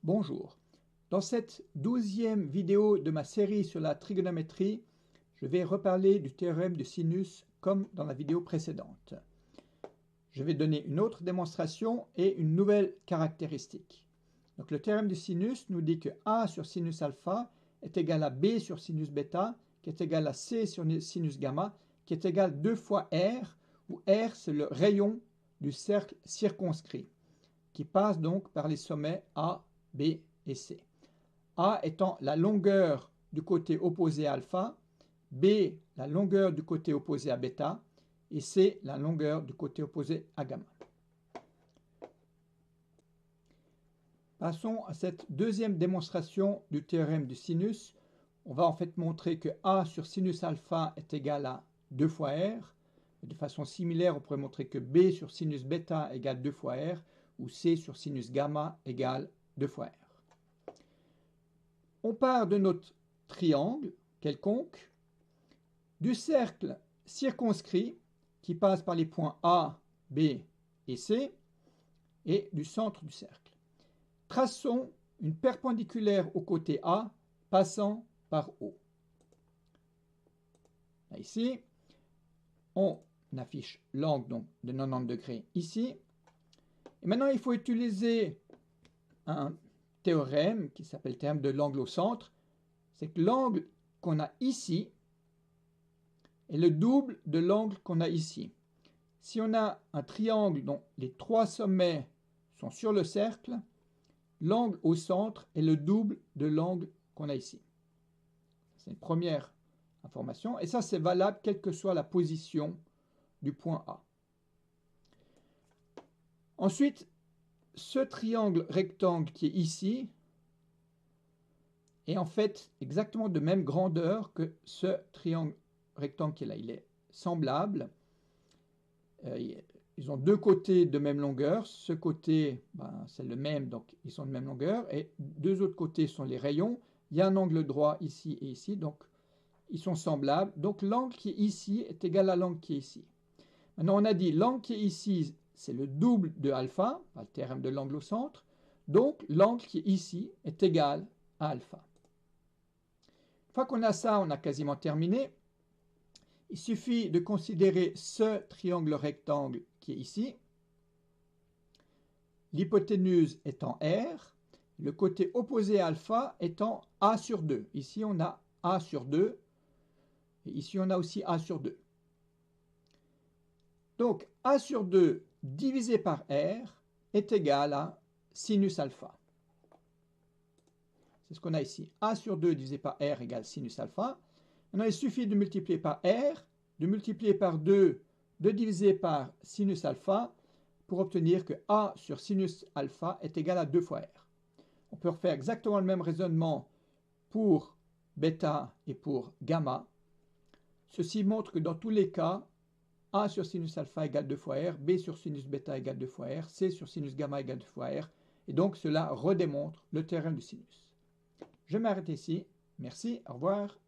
Bonjour. Dans cette 12e vidéo de ma série sur la trigonométrie, je vais reparler du théorème de sinus comme dans la vidéo précédente. Je vais donner une autre démonstration et une nouvelle caractéristique. Donc le théorème de sinus nous dit que A sur sinus alpha est égal à B sur sinus bêta, qui est égal à C sur sinus gamma, qui est égal 2 fois R, où R c'est le rayon du cercle circonscrit, qui passe donc par les sommets A, B et C. A étant la longueur du côté opposé à alpha, B la longueur du côté opposé à bêta, et C la longueur du côté opposé à gamma. Passons à cette deuxième démonstration du théorème du sinus. On va en fait montrer que A sur sinus alpha est égal à 2 fois R. De façon similaire, on pourrait montrer que B sur sinus bêta égale 2 fois R, ou C sur sinus gamma égale 2 fois R. On part de notre triangle quelconque, du cercle circonscrit qui passe par les points A, B et C, et du centre du cercle. Traçons une perpendiculaire au côté A passant par O. Là, ici, on affiche l'angle de 90 degrés ici. Et maintenant, il faut utiliser un théorème qui s'appelle le théorème de l'angle au centre. C'est que l'angle qu'on a ici est le double de l'angle qu'on a ici. Si on a un triangle dont les trois sommets sont sur le cercle, l'angle au centre est le double de l'angle qu'on a ici. C'est une première information. Et ça, c'est valable quelle que soit la position du point A. Ensuite, ce triangle rectangle qui est ici est en fait exactement de même grandeur que ce triangle rectangle qui est là. Il est semblable. Ils ont deux côtés de même longueur. Ce côté, c'est le même, donc ils sont de même longueur. Et deux autres côtés sont les rayons. Il y a un angle droit ici et ici, donc ils sont semblables. Donc l'angle qui est ici est égal à l'angle qui est ici. Maintenant, on a dit l'angle qui est ici, c'est le double de alpha, le théorème de l'angle au centre. Donc l'angle qui est ici est égal à alpha. Une fois qu'on a ça, on a quasiment terminé. Il suffit de considérer ce triangle rectangle qui est ici. L'hypoténuse étant R, le côté opposé à alpha étant A sur 2. Ici, on a A sur 2, et ici, on a aussi A sur 2. Donc, A sur 2 divisé par R est égal à sinus alpha. C'est ce qu'on a ici. A sur 2 divisé par R égale sinus alpha. Maintenant, il suffit de multiplier par R, de multiplier par 2, de diviser par sinus alpha pour obtenir que A sur sinus alpha est égal à 2 fois R. On peut refaire exactement le même raisonnement pour bêta et pour gamma. Ceci montre que dans tous les cas, A sur sinus alpha égale 2 fois R, B sur sinus bêta égale 2 fois R, C sur sinus gamma égale 2 fois R. Et donc cela redémontre le théorème du sinus. Je m'arrête ici. Merci, au revoir.